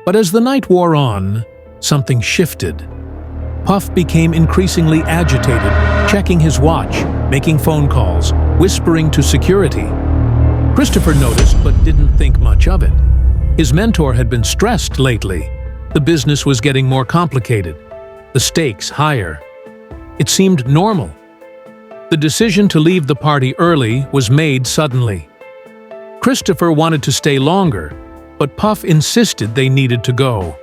But as the night wore on, something shifted. Puff became increasingly agitated, checking his watch, making phone calls, whispering to security. Christopher noticed but didn't think much of it. His mentor had been stressed lately. The business was getting more complicated, the stakes higher. It seemed normal. The decision to leave the party early was made suddenly. Christopher wanted to stay longer, but Puff insisted they needed to go.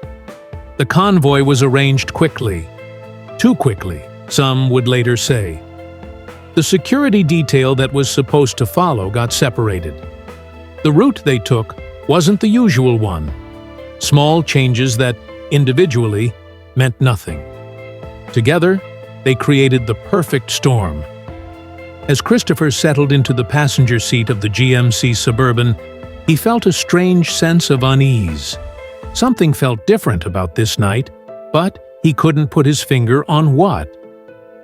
The convoy was arranged quickly. Too quickly, some would later say. The security detail that was supposed to follow got separated. The route they took wasn't the usual one. Small changes that, individually, meant nothing. Together, they created the perfect storm. As Christopher settled into the passenger seat of the GMC Suburban, he felt a strange sense of unease. Something felt different about this night, but he couldn't put his finger on what.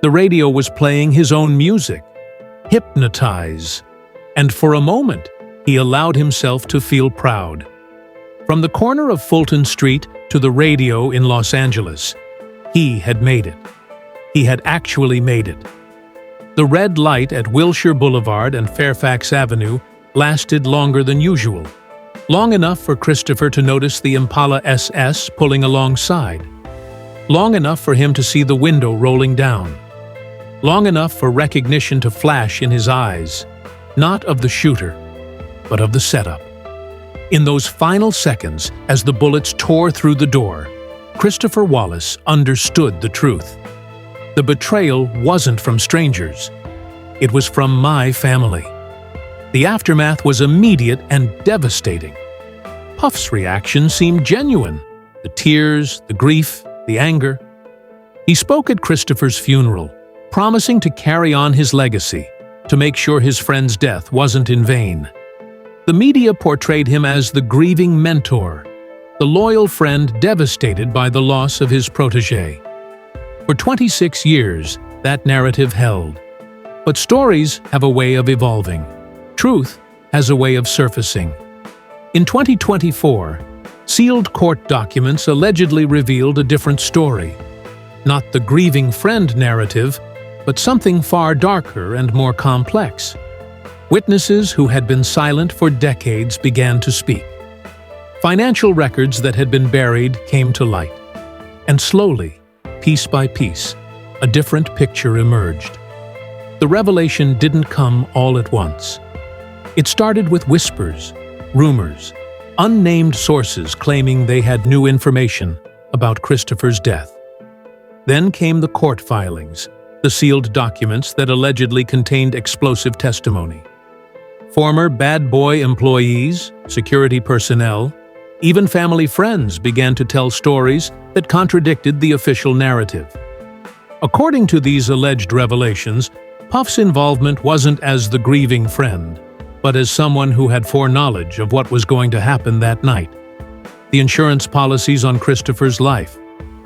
The radio was playing his own music, Hypnotize, and for a moment, he allowed himself to feel proud. From the corner of Fulton Street to the radio in Los Angeles, he had made it. He had actually made it. The red light at Wilshire Boulevard and Fairfax Avenue lasted longer than usual, long enough for Christopher to notice the Impala SS pulling alongside, long enough for him to see the window rolling down, long enough for recognition to flash in his eyes, not of the shooter, but of the setup. In those final seconds, as the bullets tore through the door, Christopher Wallace understood the truth. The betrayal wasn't from strangers. It was from my family. The aftermath was immediate and devastating. Puff's reaction seemed genuine. The tears, the grief, the anger. He spoke at Christopher's funeral, promising to carry on his legacy, to make sure his friend's death wasn't in vain. The media portrayed him as the grieving mentor, the loyal friend devastated by the loss of his protégé. For 26 years, that narrative held. But stories have a way of evolving. Truth has a way of surfacing. In 2024, sealed court documents allegedly revealed a different story. Not the grieving friend narrative, but something far darker and more complex. Witnesses who had been silent for decades began to speak. Financial records that had been buried came to light. And slowly, piece by piece, a different picture emerged. The revelation didn't come all at once. It started with whispers, rumors, unnamed sources claiming they had new information about Christopher's death. Then came the court filings, the sealed documents that allegedly contained explosive testimony. Former bad boy employees, security personnel, even family friends began to tell stories that contradicted the official narrative. According to these alleged revelations, Puff's involvement wasn't as the grieving friend, but as someone who had foreknowledge of what was going to happen that night. The insurance policies on Christopher's life,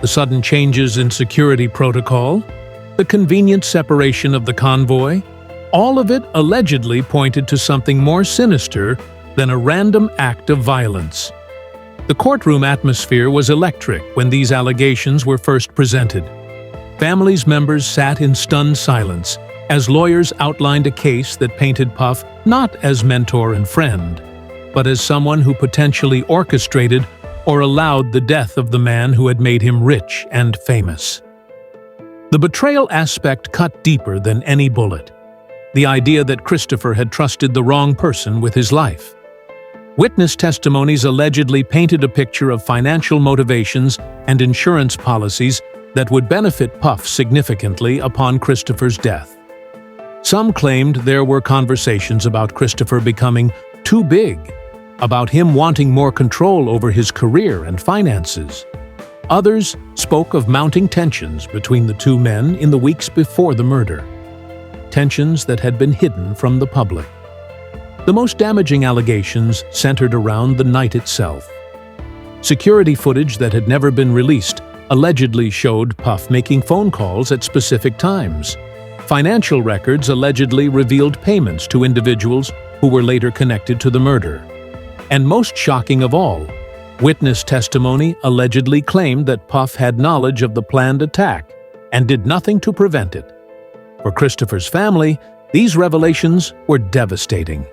the sudden changes in security protocol, the convenient separation of the convoy, all of it allegedly pointed to something more sinister than a random act of violence. The courtroom atmosphere was electric when these allegations were first presented. Families' members sat in stunned silence as lawyers outlined a case that painted Puff not as mentor and friend, but as someone who potentially orchestrated or allowed the death of the man who had made him rich and famous. The betrayal aspect cut deeper than any bullet. The idea that Christopher had trusted the wrong person with his life. Witness testimonies allegedly painted a picture of financial motivations and insurance policies that would benefit Puff significantly upon Christopher's death. Some claimed there were conversations about Christopher becoming too big, about him wanting more control over his career and finances. Others spoke of mounting tensions between the two men in the weeks before the murder. Tensions that had been hidden from the public. The most damaging allegations centered around the night itself. Security footage that had never been released allegedly showed Puff making phone calls at specific times. Financial records allegedly revealed payments to individuals who were later connected to the murder. And most shocking of all, Witness testimony allegedly claimed that Puff had knowledge of the planned attack and did nothing to prevent it. For Christopher's family, these revelations were devastating.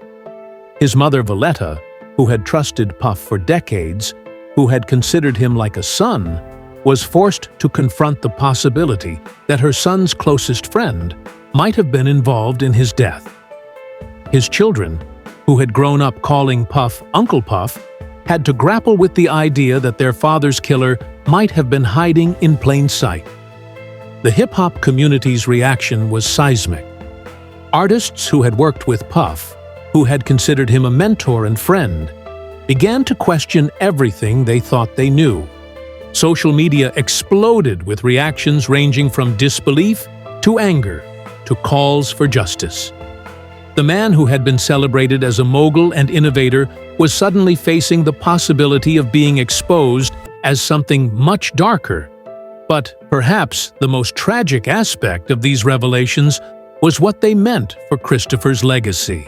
His mother, Valletta, who had trusted Puff for decades, who had considered him like a son, was forced to confront the possibility that her son's closest friend might have been involved in his death. His children, who had grown up calling Puff Uncle Puff, had to grapple with the idea that their father's killer might have been hiding in plain sight. The hip-hop community's reaction was seismic. Artists who had worked with Puff, who had considered him a mentor and friend, began to question everything they thought they knew. Social media exploded with reactions ranging from disbelief to anger to calls for justice. The man who had been celebrated as a mogul and innovator was suddenly facing the possibility of being exposed as something much darker. But perhaps the most tragic aspect of these revelations was what they meant for Christopher's legacy.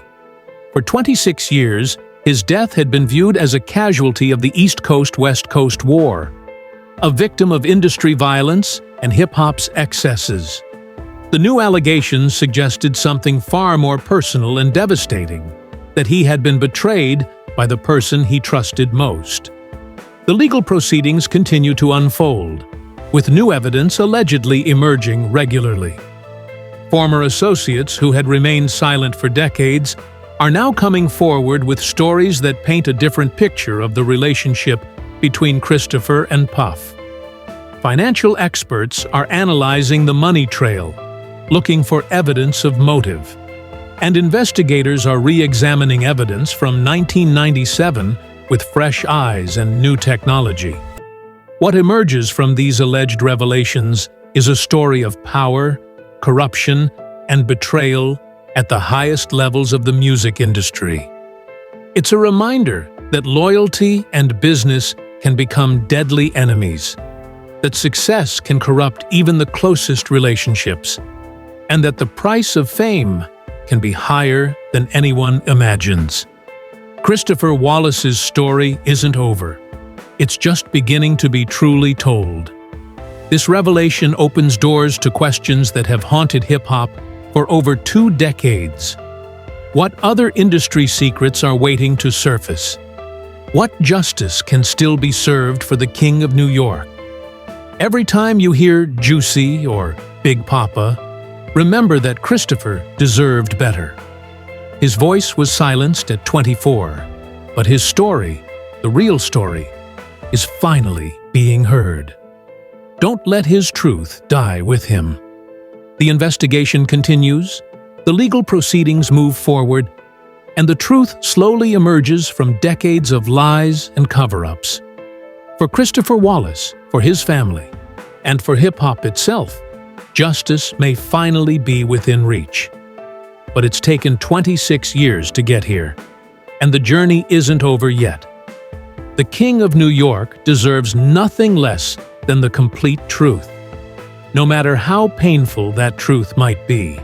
For 26 years, his death had been viewed as a casualty of the East Coast-West Coast War, a victim of industry violence and hip-hop's excesses. The new allegations suggested something far more personal and devastating, that he had been betrayed by the person he trusted most. The legal proceedings continue to unfold, with new evidence allegedly emerging regularly. Former associates who had remained silent for decades are now coming forward with stories that paint a different picture of the relationship between Christopher and Puff. Financial experts are analyzing the money trail, looking for evidence of motive. And investigators are re-examining evidence from 1997 with fresh eyes and new technology. What emerges from these alleged revelations is a story of power, corruption, and betrayal at the highest levels of the music industry. It's a reminder that loyalty and business can become deadly enemies, that success can corrupt even the closest relationships, and that the price of fame can be higher than anyone imagines. Christopher Wallace's story isn't over. It's just beginning to be truly told. This revelation opens doors to questions that have haunted hip-hop for over 2 decades. What other industry secrets are waiting to surface? What justice can still be served for the King of New York? Every time you hear Juicy or Big Papa, remember that Christopher deserved better. His voice was silenced at 24, but his story, the real story, is finally being heard. Don't let his truth die with him. The investigation continues, the legal proceedings move forward, and the truth slowly emerges from decades of lies and cover-ups. For Christopher Wallace, for his family, and for hip-hop itself, justice may finally be within reach. But it's taken 26 years to get here, and the journey isn't over yet. The King of New York deserves nothing less than the complete truth, no matter how painful that truth might be.